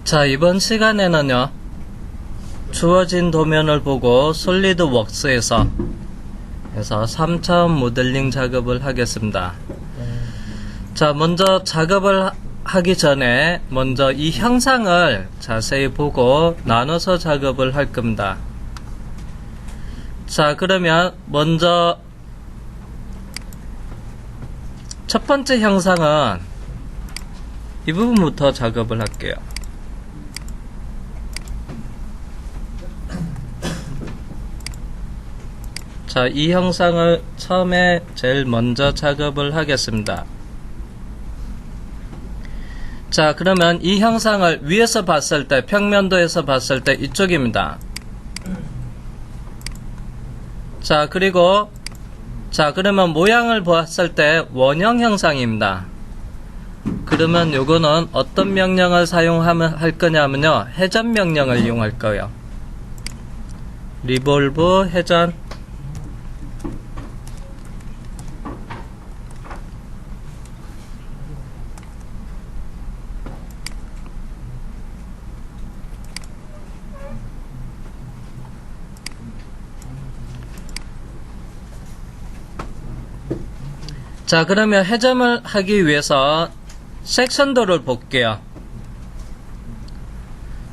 자, 이번 시간에는요, 주어진 도면을 보고 솔리드웍스에서 3차원 모델링 작업을 하겠습니다. 자, 먼저 작업을 하기 전에 먼저 이 형상을 자세히 보고 나눠서 작업을 할 겁니다. 자, 그러면 먼저 첫 번째 형상은 이 부분부터 작업을 할게요. 자, 이 형상을 처음에 제일 먼저 작업을 하겠습니다. 자, 그러면 이 형상을 위에서 봤을 때, 평면도에서 봤을 때 이쪽입니다. 자, 그리고 그러면 모양을 봤을 때 원형 형상입니다. 그러면 요거는 어떤 명령을 사용하면 할 거냐면요, 회전 명령을 이용할 거예요. 리볼브 회전. 자, 그러면 회전을 하기 위해서 섹션도를 볼게요.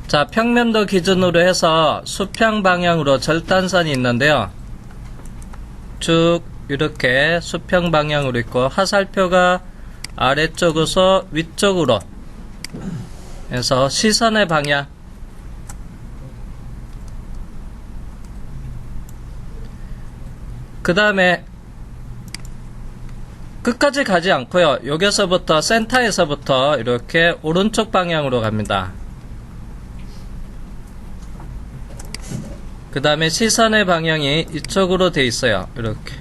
자, 평면도 기준으로 해서 수평 방향으로 절단선이 있는데요. 쭉 이렇게 수평 방향으로 있고, 화살표가 아래쪽에서 위쪽으로 해서 시선의 방향, 그 다음에 끝까지 가지 않고요, 여기서부터 센터에서부터 이렇게 오른쪽 방향으로 갑니다. 그 다음에 시선의 방향이 이쪽으로 돼 있어요. 이렇게.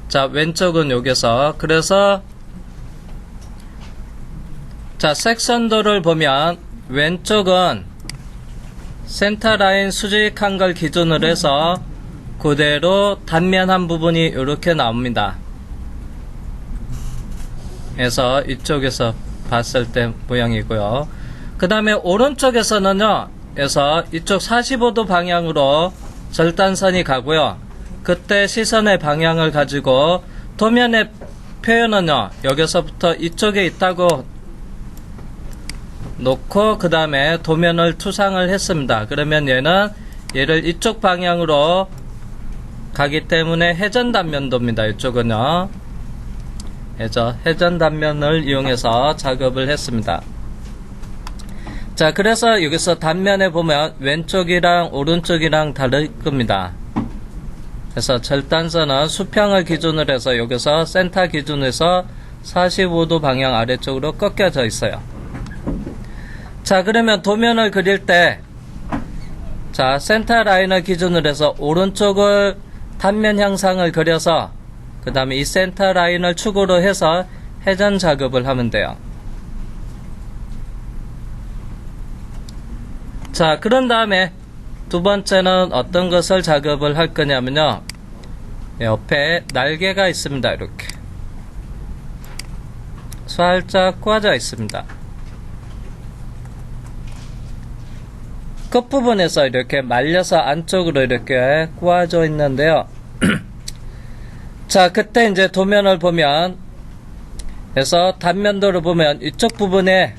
자, 왼쪽은 여기서, 그래서 자, 섹션도를 보면 왼쪽은 센터라인 수직한 걸 기준으로 해서 그대로 단면 한 부분이 이렇게 나옵니다. 그래서 이쪽에서 봤을 때 모양이고요. 그 다음에 오른쪽에서는요, 그래서 이쪽 45도 방향으로 절단선이 가고요. 그때 시선의 방향을 가지고 도면의 표현은요, 여기서부터 이쪽에 있다고 놓고 그 다음에 도면을 투상을 했습니다. 그러면 얘를 이쪽 방향으로 가기 때문에 회전 단면도입니다. 이쪽은요. 회전 단면을 이용해서 작업을 했습니다. 자, 그래서 여기서 단면에 보면 왼쪽이랑 오른쪽이랑 다를 겁니다. 그래서 절단선은 수평을 기준으로 해서 여기서 센터 기준에서 45도 방향 아래쪽으로 꺾여져 있어요. 자, 그러면 도면을 그릴 때, 자, 센터 라인을 기준으로 해서 오른쪽을 단면 형상을 그려서 그 다음에 이 센터 라인을 축으로 해서 회전 작업을 하면 돼요. 자, 그런 다음에 두 번째는 어떤 것을 작업을 할 거냐면요, 옆에 날개가 있습니다. 이렇게 살짝 꼬아져 있습니다. 끝부분에서 이렇게 말려서 안쪽으로 이렇게 꼬아져 있는데요. 자, 그때 이제 도면을 보면, 그래서 단면도를 보면 이쪽 부분에,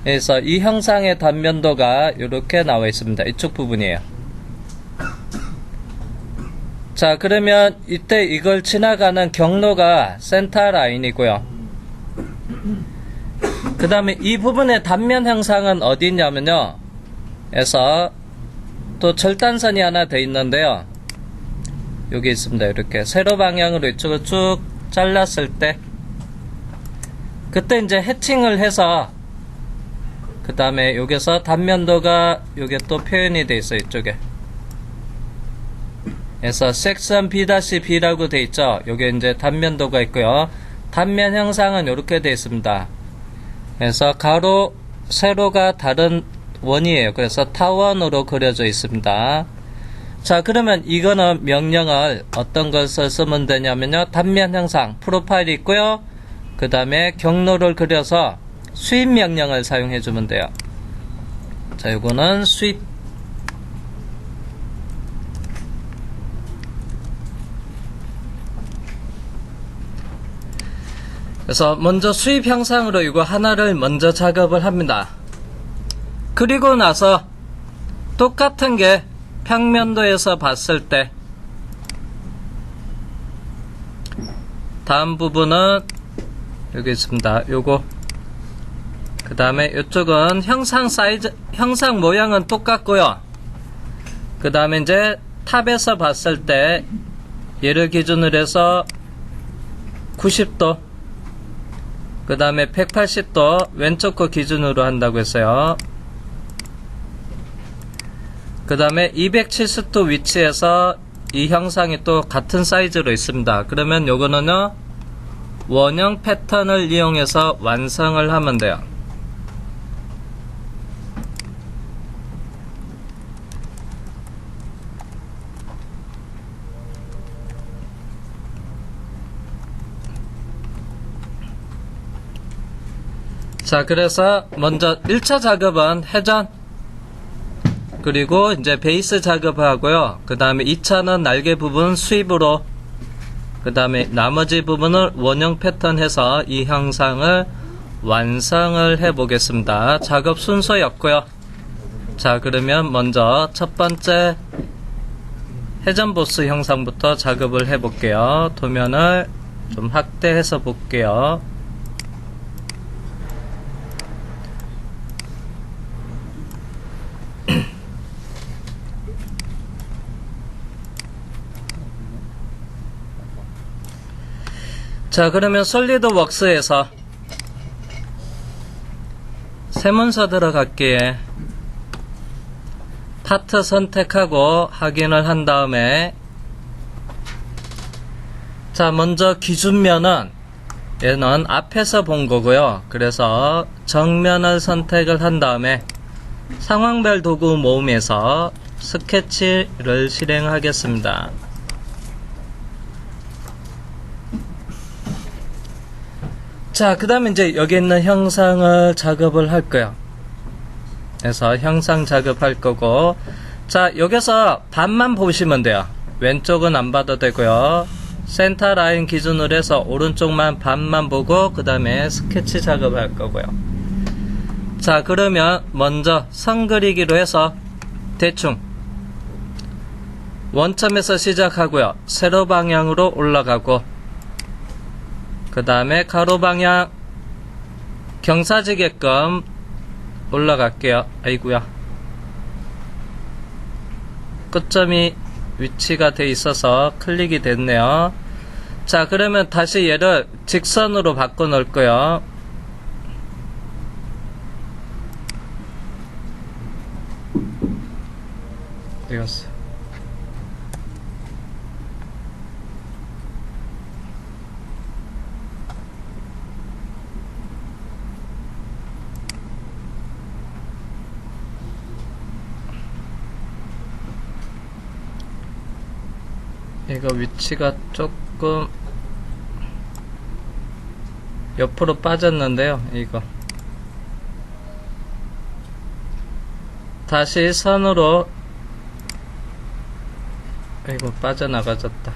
그래서 이 형상의 단면도가 이렇게 나와 있습니다. 이쪽 부분이에요. 자, 그러면 이때 이걸 지나가는 경로가 센터 라인이고요. 그 다음에 이 부분의 단면 형상은 어디 있냐면요, 그래서 또 절단선이 하나 돼 있는데요, 여기 있습니다. 이렇게 세로 방향으로 이쪽을 쭉 잘랐을 때, 그때 이제 해칭을 해서 그 다음에 여기서 단면도가 요게 또 표현이 돼 있어요. 이쪽에. 그래서 섹션 B-B라고 돼 있죠. 요게 이제 단면도가 있고요. 단면 형상은 이렇게 돼 있습니다. 그래서 가로, 세로가 다른 원이에요. 그래서 타원으로 그려져 있습니다. 자, 그러면 이거는 명령을 어떤 것을 쓰면 되냐면요. 단면 형상, 프로파일이 있고요. 그 다음에 경로를 그려서 수입 명령을 사용해 주면 돼요. 자, 요거는 수입. 그래서 먼저 수입 형상으로 이거 하나를 먼저 작업을 합니다. 그리고 나서 똑같은 게 평면도에서 봤을 때 다음 부분은 여기 있습니다. 요거 그 다음에 이쪽은 형상 사이즈, 형상 모양은 똑같고요. 그 다음에 이제 탑에서 봤을 때 얘를 기준으로 해서 90도 그 다음에 180도 왼쪽 거 기준으로 한다고 했어요. 그 다음에 270도 위치에서 이 형상이 또 같은 사이즈로 있습니다. 그러면 요거는요 원형 패턴을 이용해서 완성을 하면 돼요. 자, 그래서 먼저 1차 작업은 회전, 그리고 이제 베이스 작업을 하고요. 그 다음에 2차는 날개 부분 수입으로, 그 다음에 나머지 부분을 원형 패턴 해서 이 형상을 완성을 해 보겠습니다. 작업 순서였고요. 자, 그러면 먼저 첫 번째 회전 보스 형상부터 작업을 해 볼게요. 도면을 좀 확대해서 볼게요. 자, 그러면 솔리드웍스에서 새 문서 들어갈게요. 파트 선택하고 확인을 한 다음에 자, 먼저 기준면은 얘는 앞에서 본 거고요. 그래서 정면을 선택을 한 다음에 상황별 도구 모음에서 스케치를 실행하겠습니다. 자, 그 다음에 이제 여기 있는 형상을 작업을 할 거예요. 그래서 형상 작업할 거고, 자, 여기서 반만 보시면 돼요. 왼쪽은 안 봐도 되고요. 센터 라인 기준으로 해서 오른쪽만 반만 보고 그 다음에 스케치 작업할 거고요. 자, 그러면 먼저 선 그리기로 해서 대충 원점에서 시작하고요. 세로 방향으로 올라가고, 그 다음에 가로 방향 경사지게끔 올라갈게요. 아이구야, 끝점이 위치가 돼 있어서 클릭이 됐네요. 자, 그러면 다시 얘를 직선으로 바꿔 놓을 거예요. 되었어. 이거 위치가 조금 옆으로 빠졌는데요. 이거 다시 선으로, 이거 빠져나가졌다.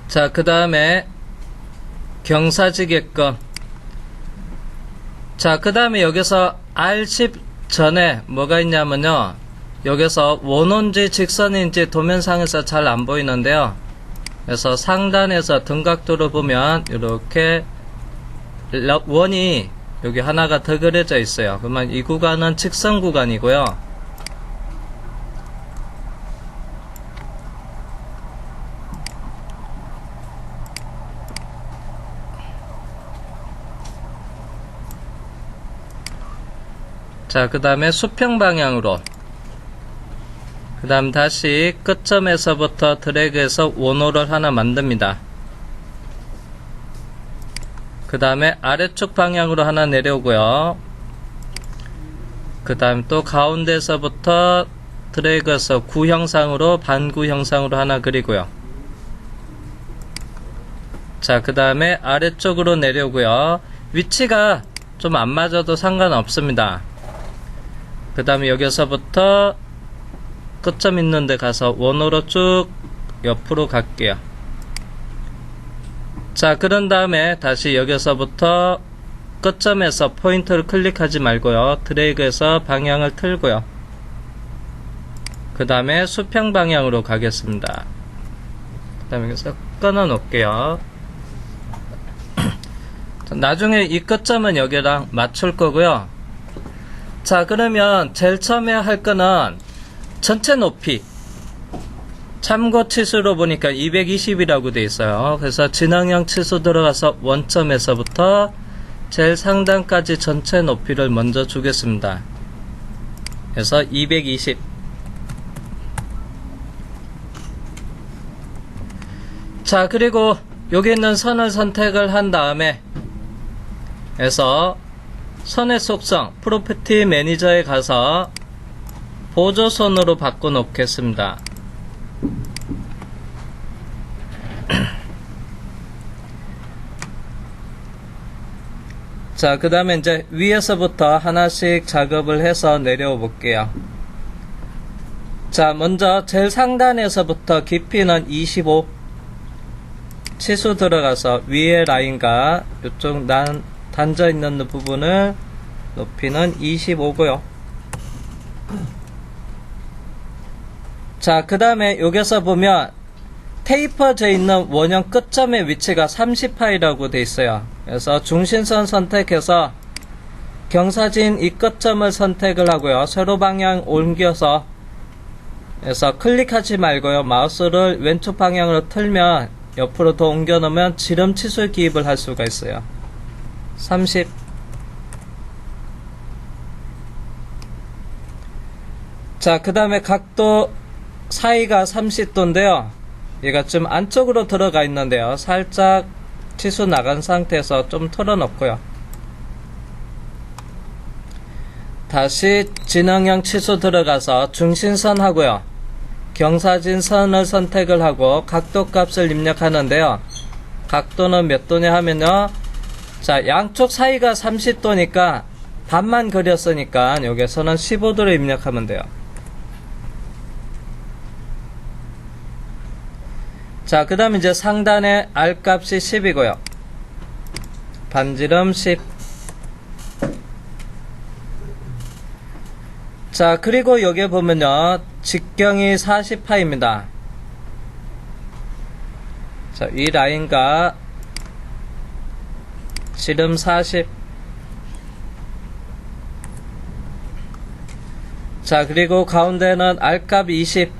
자, 그 다음에 경사지게끔. 자, 그 다음에 여기서 R10 전에 뭐가 있냐면요, 여기서 원원지 직선인지 도면상에서 잘 안 보이는데요. 그래서 상단에서 등각도로 보면 이렇게 원이 여기 하나가 더 그려져 있어요. 그러면 이 구간은 직선 구간이고요. 자, 그 다음에 수평 방향으로, 그 다음 다시 끝점에서부터 드래그해서 원호를 하나 만듭니다. 그 다음에 아래쪽 방향으로 하나 내려오고요. 그 다음 또 가운데서부터 드래그해서 구 형상으로 반구 형상으로 하나 그리고요. 자, 그 다음에 아래쪽으로 내려오고요. 위치가 좀 안 맞아도 상관없습니다. 그 다음에 여기서부터 끝점 있는 데 가서 원으로 쭉 옆으로 갈게요. 자, 그런 다음에 다시 여기서부터 끝점에서 포인트를 클릭하지 말고요. 드래그해서 방향을 틀고요. 그 다음에 수평 방향으로 가겠습니다. 그 다음에 여기서 끊어 놓을게요. 나중에 이 끝점은 여기랑 맞출 거고요. 자, 그러면 제일 처음에 할 거는 전체 높이. 참고 치수로 보니까 220이라고 돼 있어요. 그래서 진앙형 치수 들어가서 원점에서부터 제일 상단까지 전체 높이를 먼저 주겠습니다. 그래서 220. 자, 그리고 여기 있는 선을 선택을 한 다음에 그래서 선의 속성 프로퍼티 매니저에 가서 보조선으로 바꿔 놓겠습니다. 자, 그 다음에 이제 위에서부터 하나씩 작업을 해서 내려오 볼게요. 자, 먼저 제일 상단에서부터 깊이는 25 치수 들어가서 위에 라인과 이쪽 단져 있는 부분을 높이는 25고요. 자, 그 다음에 여기서 보면 테이퍼져 있는 원형 끝점의 위치가 30파이라고 되어 있어요. 그래서 중심선 선택해서 경사진 이 끝점을 선택을 하고요. 세로 방향 옮겨서 그래서 클릭하지 말고요. 마우스를 왼쪽 방향으로 틀면 옆으로 더 옮겨 놓으면 지름 치수 기입을 할 수가 있어요. 30. 자, 그 다음에 각도 사이가 30도인데요. 얘가 좀 안쪽으로 들어가 있는데요. 살짝 치수 나간 상태에서 좀 털어놓고요. 다시 진앙형 치수 들어가서 중심선 하고요. 경사진 선을 선택을 하고 각도 값을 입력하는데요. 각도는 몇 도냐 하면요. 자, 양쪽 사이가 30도니까 반만 그렸으니까 여기서는 15도로 입력하면 돼요. 자, 그 다음 이제 상단에 R값이 10이고요. 반지름 10. 자, 그리고 여기 보면요. 직경이 40파입니다. 자, 이 라인과 지름 40. 자, 그리고 가운데는 R값 20.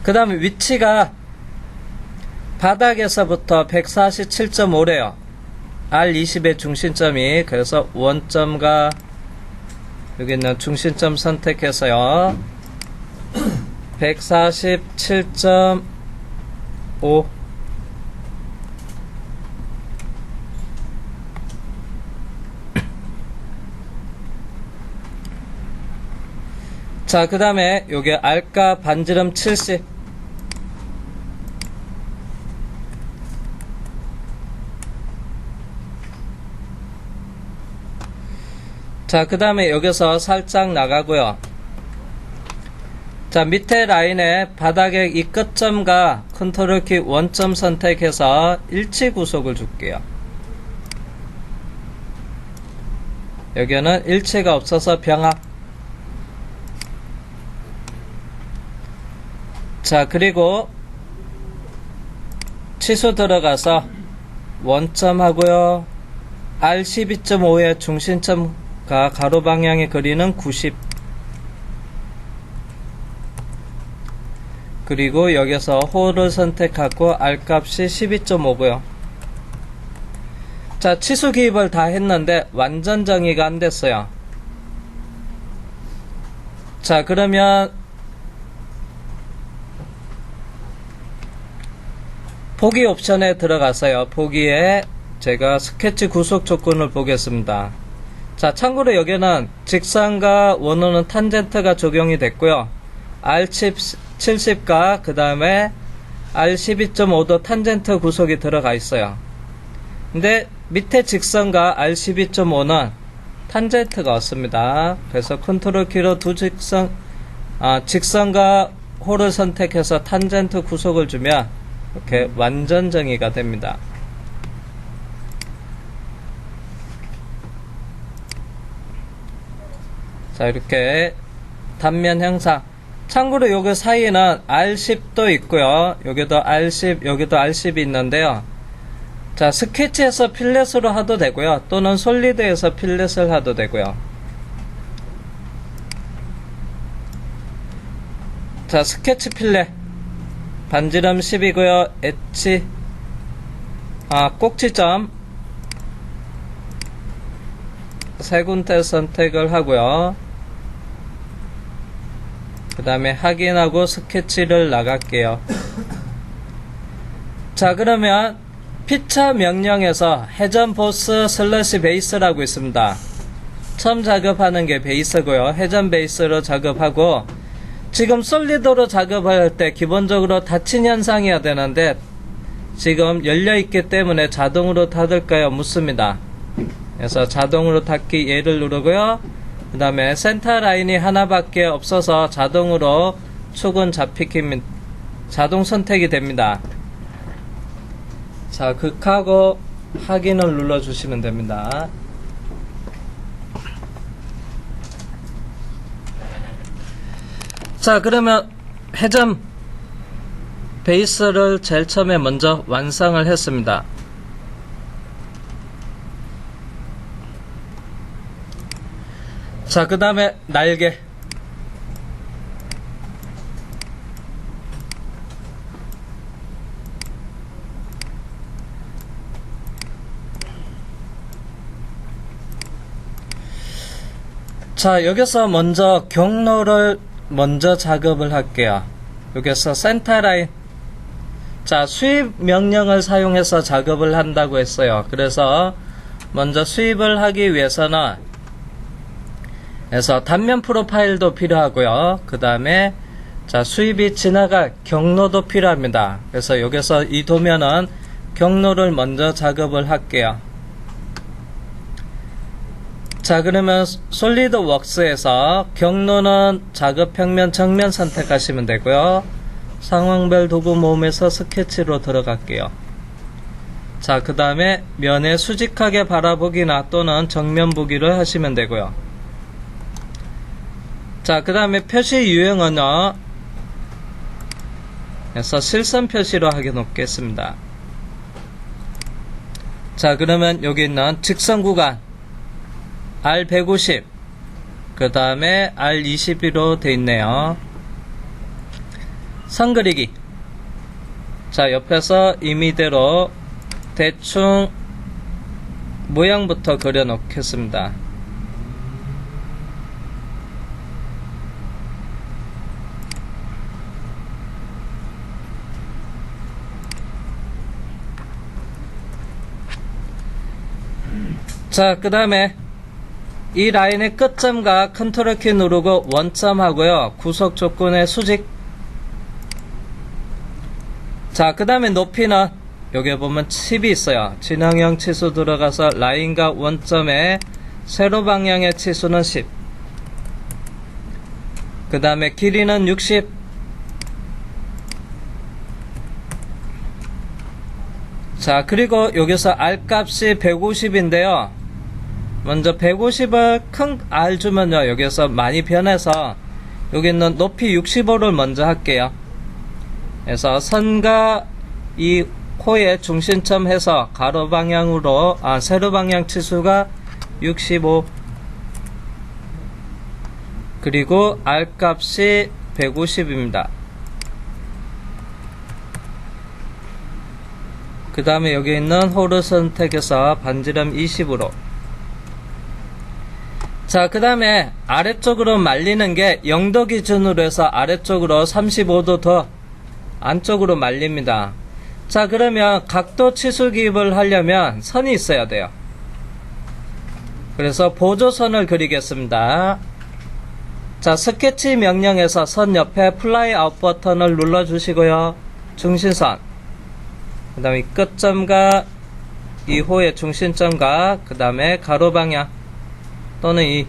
그 다음에 위치가 바닥에서부터 147.5래요. R20의 중심점이. 그래서 원점과 여기 있는 중심점 선택해서요. 147.5. 자, 그 다음에 여기 R값 반지름 70. 자, 그 다음에 여기서 살짝 나가고요. 자, 밑에 라인에 바닥에 이 끝점과 컨트롤 키 원점 선택해서 일치 구속을 줄게요. 여기는 일치가 없어서 병합. 자, 그리고 치수 들어가서 원점 하고요. R12.5의 중심점 가로 방향에 그리는 90. 그리고 여기서 홀을 선택하고 R값이 12.5고요. 자, 치수 기입을 다 했는데 완전 정의가 안 됐어요. 자, 그러면 보기 옵션에 들어가서요. 보기에 제가 스케치 구속 조건을 보겠습니다. 자, 참고로 여기는 직선과 원호는 탄젠트가 적용이 됐고요. R70과 그 다음에 R12.5도 탄젠트 구속이 들어가 있어요. 근데 밑에 직선과 R12.5는 탄젠트가 없습니다. 그래서 컨트롤 키로 직선과 홀을 선택해서 탄젠트 구속을 주면 이렇게 완전 정의가 됩니다. 자, 이렇게 단면 형상. 참고로 요거 사이에는 R10도 있고요. 여기도 R10, 여기도 R10이 있는데요. 자, 스케치에서 필렛으로 하도 되고요. 또는 솔리드에서 필렛을 하도 되고요. 자, 스케치 필렛. 반지름 10이고요. 엣지, 꼭지점 세 군데 선택을 하고요. 그 다음에 확인하고 스케치를 나갈게요. 자, 그러면 피처 명령에서 회전 보스 슬래시 베이스라고 있습니다. 처음 작업하는 게 베이스고요. 회전 베이스로 작업하고, 지금 솔리드로 작업할 때 기본적으로 닫힌 현상이어야 되는데 지금 열려있기 때문에 자동으로 닫을까요? 묻습니다. 그래서 자동으로 닫기 예를 누르고요. 그 다음에 센터 라인이 하나밖에 없어서 자동으로 축은 자동 선택이 됩니다. 자, 극하고 확인을 눌러주시면 됩니다. 자, 그러면 회전 베이스를 제일 처음에 먼저 완성을 했습니다. 자, 그 다음에 날개. 자, 여기서 먼저 경로를 먼저 작업을 할게요. 여기서 센터 라인. 자, 수입 명령을 사용해서 작업을 한다고 했어요. 그래서 먼저 수입을 하기 위해서는 단면 프로파일도 필요하고요. 그 다음에 자, 수입이 지나갈 경로도 필요합니다. 그래서 여기서 이 도면은 경로를 먼저 작업을 할게요. 자, 그러면 솔리드웍스에서 경로는 작업 평면 정면 선택하시면 되고요. 상황별 도구 모음에서 스케치로 들어갈게요. 자, 그 다음에 면에 수직하게 바라보기나 또는 정면 보기를 하시면 되고요. 자, 그 다음에 표시 유형 언어 에서 실선 표시로 하게 놓겠습니다. 자, 그러면 여기 있는 직선 구간 R150 그 다음에 R22로 되어 있네요. 선 그리기. 자, 옆에서 임의대로 대충 모양부터 그려 놓겠습니다. 자, 그 다음에 이 라인의 끝점과 컨트롤 키 누르고 원점 하고요. 구속 조건의 수직. 자, 그 다음에 높이는 여기 보면 10이 있어요. 진행형 치수 들어가서 라인과 원점의 세로 방향의 치수는 10. 그 다음에 길이는 60. 자, 그리고 여기서 R 값이 150인데요. 먼저 150을 큰 R 주면요, 여기서 많이 변해서 여기 있는 높이 65를 먼저 할게요. 그래서 선과 이 코의 중심점 해서 가로 방향으로 세로 방향 치수가 65, 그리고 R 값이 150입니다. 그 다음에 여기 있는 홀을 선택해서 반지름 20으로. 자, 그 다음에 아래쪽으로 말리는 게 0도 기준으로 해서 아래쪽으로 35도 더 안쪽으로 말립니다. 자, 그러면 각도 치수 기입을 하려면 선이 있어야 돼요. 그래서 보조선을 그리겠습니다. 자, 스케치 명령에서 선 옆에 플라이 아웃 버튼을 눌러주시고요. 중심선, 그 다음에 끝점과 이 호의 중심점과 그 다음에 가로 방향 또는 이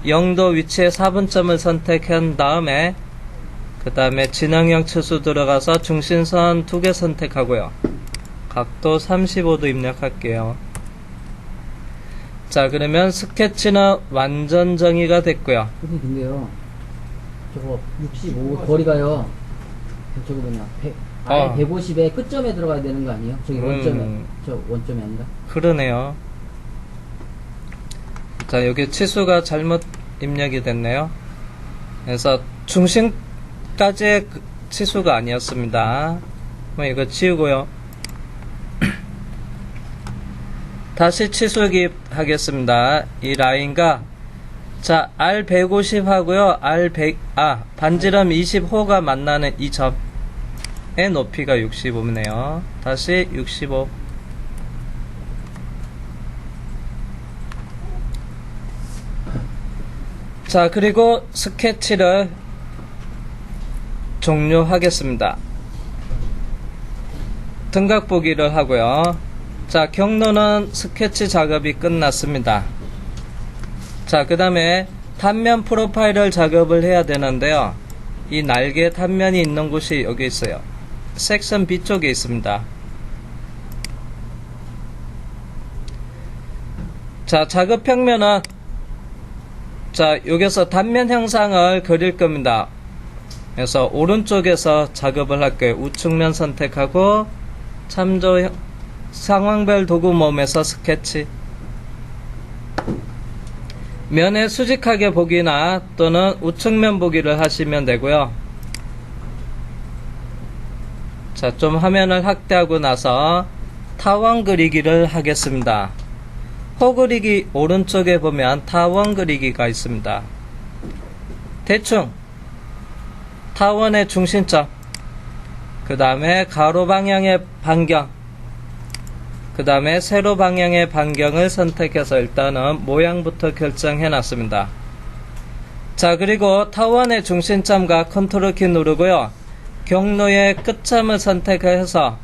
0도 위치의 4분점을 선택한 다음에 그 다음에 진행형 치수 들어가서 중심선 2개 선택하고요. 각도 35도 입력할게요. 자, 그러면 스케치는 완전 정의가 됐고요. 근데요, 저거 65 거리가요, 저거 뭐냐, 150에 끝점에 들어가야 되는 거 아니에요? 저기 원점에, 저 원점이 아니라? 그러네요. 자, 여기 치수가 잘못 입력이 됐네요. 그래서 중심까지의 치수가 아니었습니다. 그럼 이거 지우고요. 다시 치수 기입하겠습니다. 이 라인과 자, R150 하고요. 반지름 20호가 만나는 이 점의 높이가 65네요. 다시 65. 자, 그리고 스케치를 종료하겠습니다. 등각 보기를 하고요. 자, 경로는 스케치 작업이 끝났습니다. 자, 그 다음에 단면 프로파일을 작업을 해야 되는데요. 이 날개 단면이 있는 곳이 여기 있어요. 섹션 B 쪽에 있습니다. 자, 작업 평면은 자, 여기서 단면 형상을 그릴 겁니다. 그래서 오른쪽에서 작업을 할게요. 우측면 선택하고 참조 상황별 도구 모음에서 스케치. 면에 수직하게 보기나 또는 우측면 보기를 하시면 되고요. 자, 좀 화면을 확대하고 나서 타원 그리기를 하겠습니다. 호 그리기 오른쪽에 보면 타원 그리기가 있습니다. 대충 타원의 중심점, 그 다음에 가로 방향의 반경, 그 다음에 세로 방향의 반경을 선택해서 일단은 모양부터 결정해 놨습니다. 자, 그리고 타원의 중심점과 컨트롤 키 누르고요. 경로의 끝점을 선택해서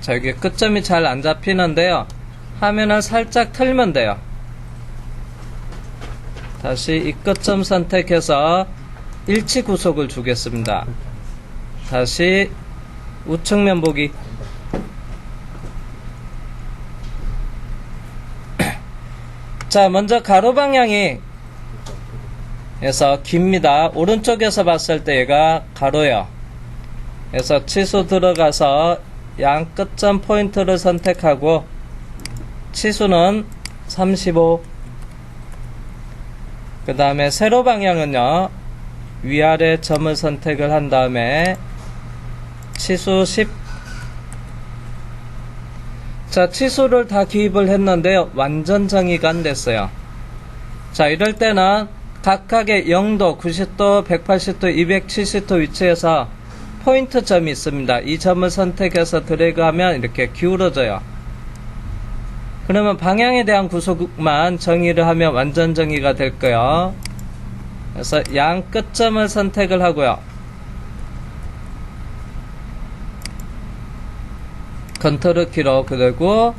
자, 여기 끝점이 잘 안 잡히는데요. 화면을 살짝 틀면 돼요. 다시 이 끝점 선택해서 일치 구속을 주겠습니다. 다시 우측면 보기. 자, 먼저 가로 방향이 그래서 깁니다. 오른쪽에서 봤을 때 얘가 가로예요. 그래서 치수 들어가서 양 끝점 포인트를 선택하고 치수는 35. 그 다음에 세로 방향은요, 위아래 점을 선택을 한 다음에 치수 10. 자, 치수를 다 기입을 했는데요, 완전 정의가 안 됐어요. 자, 이럴 때는 각각의 0도, 90도, 180도, 270도 위치에서 포인트 점이 있습니다. 이 점을 선택해서 드래그하면 이렇게 기울어져요. 그러면 방향에 대한 구속만 정의를 하면 완전 정의가 될 거예요. 그래서 양 끝점을 선택을 하고요. 컨트롤 키로 그리고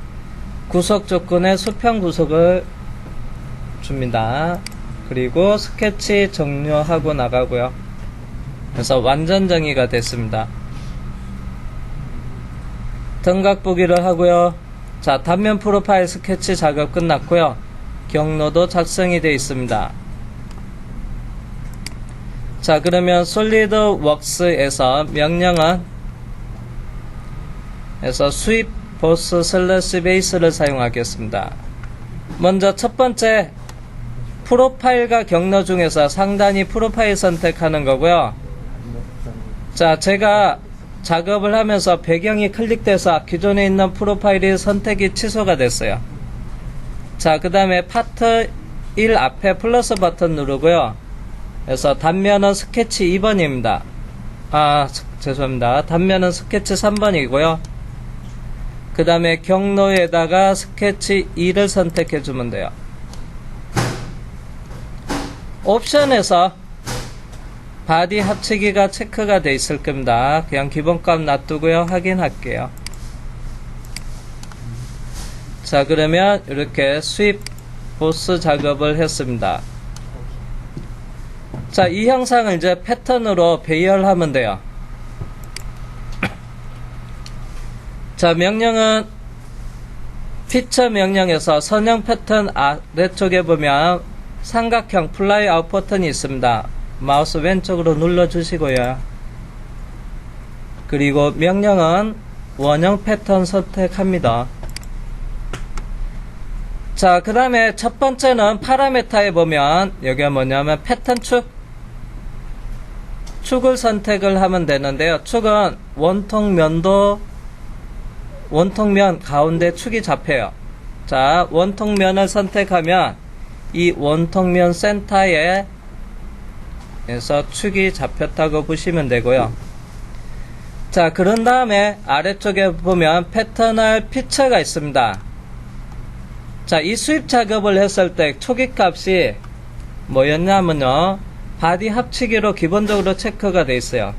구속 조건에 수평 구속을 줍니다. 그리고 스케치 종료하고 나가고요. 그래서 완전 정의가 됐습니다. 등각 보기를 하고요. 자, 단면 프로파일 스케치 작업 끝났고요. 경로도 작성이 되어 있습니다. 자, 그러면 솔리드웍스에서 명령은 스윕 보스 슬래시 베이스를 사용하겠습니다. 먼저 첫 번째 프로파일과 경로 중에서 상단이 프로파일 선택하는 거고요. 자, 제가 작업을 하면서 배경이 클릭돼서 기존에 있는 프로파일이 선택이 취소가 됐어요. 자, 그 다음에 파트 1 앞에 플러스 버튼 누르고요. 그래서 단면은 스케치 2번입니다. 죄송합니다. 단면은 스케치 3번이고요. 그 다음에 경로에다가 스케치 2를 선택해 주면 돼요. 옵션에서 바디 합치기가 체크가 돼 있을 겁니다. 그냥 기본값 놔두고요. 확인할게요. 자, 그러면 이렇게 수입 보스 작업을 했습니다. 자, 이 형상을 이제 패턴으로 배열하면 돼요. 자, 명령은 피처 명령에서 선형 패턴 아래쪽에 보면 삼각형 플라이 아웃 버튼이 있습니다. 마우스 왼쪽으로 눌러 주시고요. 그리고 명령은 원형 패턴 선택합니다. 자, 그 다음에 첫 번째는 파라메타에 보면 여기가 뭐냐면 패턴 축을 선택을 하면 되는데요. 축은 원통면 가운데 축이 잡혀요. 자, 원통면을 선택하면 이 원통면 센터에 에서 축이 잡혔다고 보시면 되고요. 자, 그런 다음에 아래쪽에 보면 패턴할 피처가 있습니다. 자, 이 수입 작업을 했을 때 초기 값이 뭐였냐면요, 바디 합치기로 기본적으로 체크가 되어 있어요.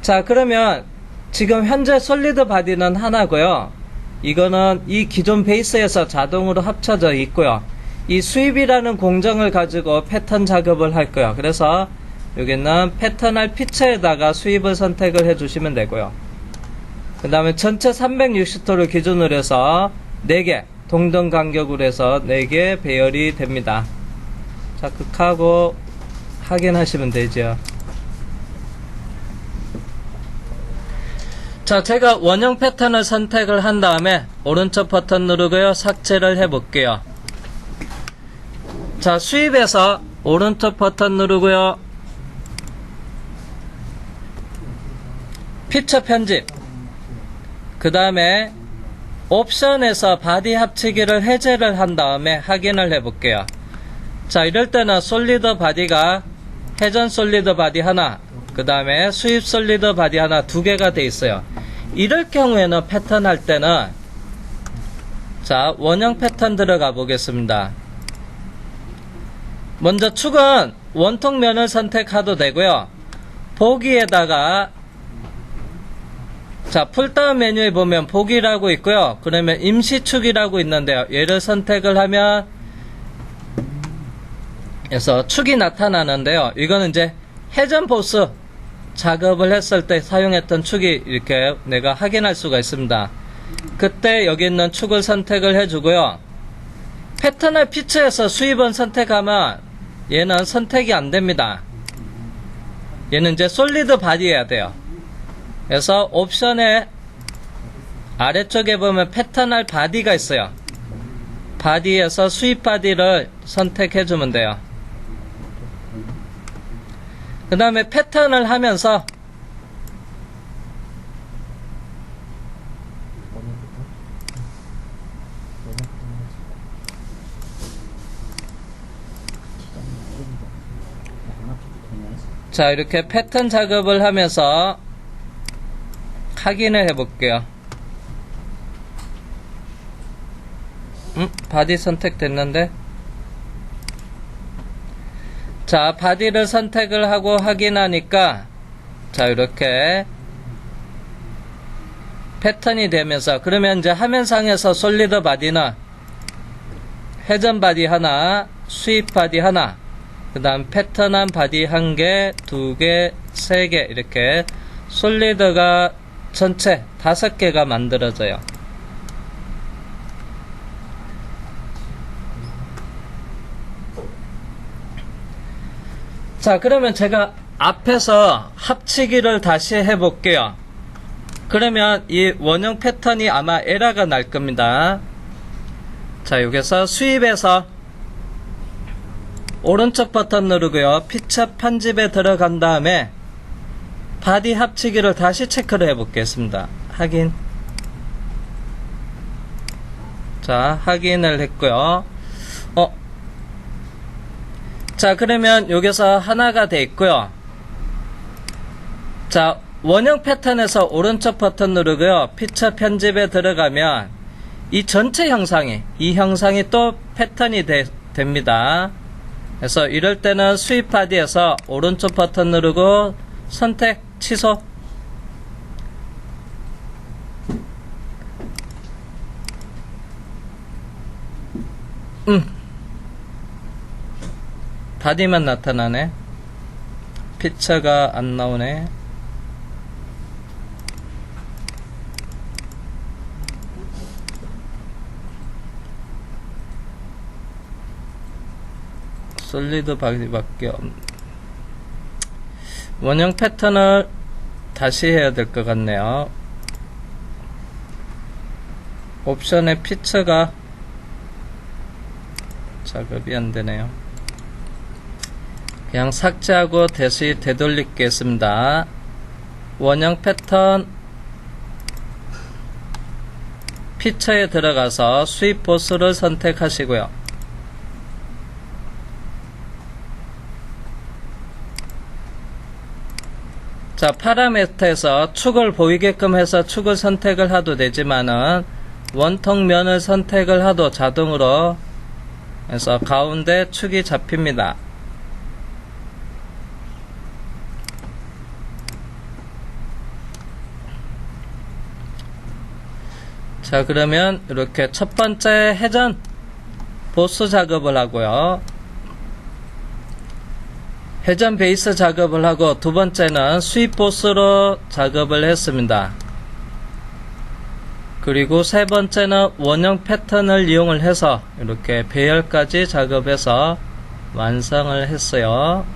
자, 그러면 지금 현재 솔리드 바디는 하나고요. 이거는 이 기존 베이스에서 자동으로 합쳐져 있고요. 이 수입이라는 공정을 가지고 패턴 작업을 할 거예요. 그래서 여기는 패턴할 피처에다가 수입을 선택을 해 주시면 되고요. 그 다음에 전체 360도를 기준으로 해서 4개 동등 간격으로 해서 4개 배열이 됩니다. 자, 극하고 확인하시면 되죠. 자, 제가 원형 패턴을 선택을 한 다음에 오른쪽 버튼 누르고요. 삭제를 해 볼게요. 자, 수입에서 오른쪽 버튼 누르고요. 피처 편집. 그 다음에 옵션에서 바디 합치기를 해제를 한 다음에 확인을 해 볼게요. 자, 이럴 때는 솔리드 바디가 회전 솔리드 바디 하나, 그 다음에 수입 솔리드 바디 하나, 2개가 돼 있어요. 이럴 경우에는 패턴 할 때는, 자, 원형 패턴 들어가 보겠습니다. 먼저 축은 원통면을 선택해도 되고요. 보기에다가, 자, 풀다운 메뉴에 보면 보기라고 있고요. 그러면 임시축이라고 있는데요. 얘를 선택을 하면 그래서 축이 나타나는데요. 이거는 이제 회전 보스 작업을 했을 때 사용했던 축이 이렇게 내가 확인할 수가 있습니다. 그때 여기 있는 축을 선택을 해주고요. 패턴을 피처에서 수입은 선택하면 얘는 선택이 안 됩니다. 얘는 이제 솔리드 바디여야 돼요. 그래서 옵션에 아래쪽에 보면 패턴할 바디가 있어요. 바디에서 수입 바디를 선택해 주면 돼요. 그 다음에 패턴을 하면서 자, 이렇게 패턴 작업을 하면서 확인을 해 볼게요. 바디 선택됐는데, 자, 바디를 선택을 하고 확인하니까, 자, 이렇게 패턴이 되면서, 그러면 이제 화면상에서 솔리드 바디는 회전 바디 하나, 수입 바디 하나, 그 다음 패턴한 바디 1개, 2개, 3개, 이렇게 솔리드가 전체 5개가 만들어져요. 자, 그러면 제가 앞에서 합치기를 다시 해볼게요. 그러면 이 원형 패턴이 아마 에러가 날 겁니다. 자, 여기서 수입에서 오른쪽 버튼 누르고요. 피처 편집에 들어간 다음에 바디 합치기를 다시 체크를 해 보겠습니다. 확인. 자, 확인을 했고요. 자, 그러면 여기서 하나가 돼 있고요. 자, 원형 패턴에서 오른쪽 버튼 누르고요. 피처 편집에 들어가면 이 전체 형상이, 이 형상이 또 패턴이 됩니다. 그래서 이럴 때는 수입 바디에서 오른쪽 버튼 누르고 선택 취소. 바디만 나타나네. 피처가 안 나오네. 솔리드 바디밖에 원형 패턴을 다시 해야 될 것 같네요. 옵션의 피처가 작업이 안 되네요. 그냥 삭제하고 다시 되돌리겠습니다. 원형 패턴 피처에 들어가서 수입 보스를 선택하시고요. 자, 파라미터에서 축을 보이게끔 해서 축을 선택을 하도 되지만은 원통 면을 선택을 하도 자동으로 해서 가운데 축이 잡힙니다. 자, 그러면 이렇게 첫 번째 회전 보스 작업을 하고요. 회전 베이스 작업을 하고 두 번째는 수입 보스로 작업을 했습니다. 그리고 세 번째는 원형 패턴을 이용을 해서 이렇게 배열까지 작업해서 완성을 했어요.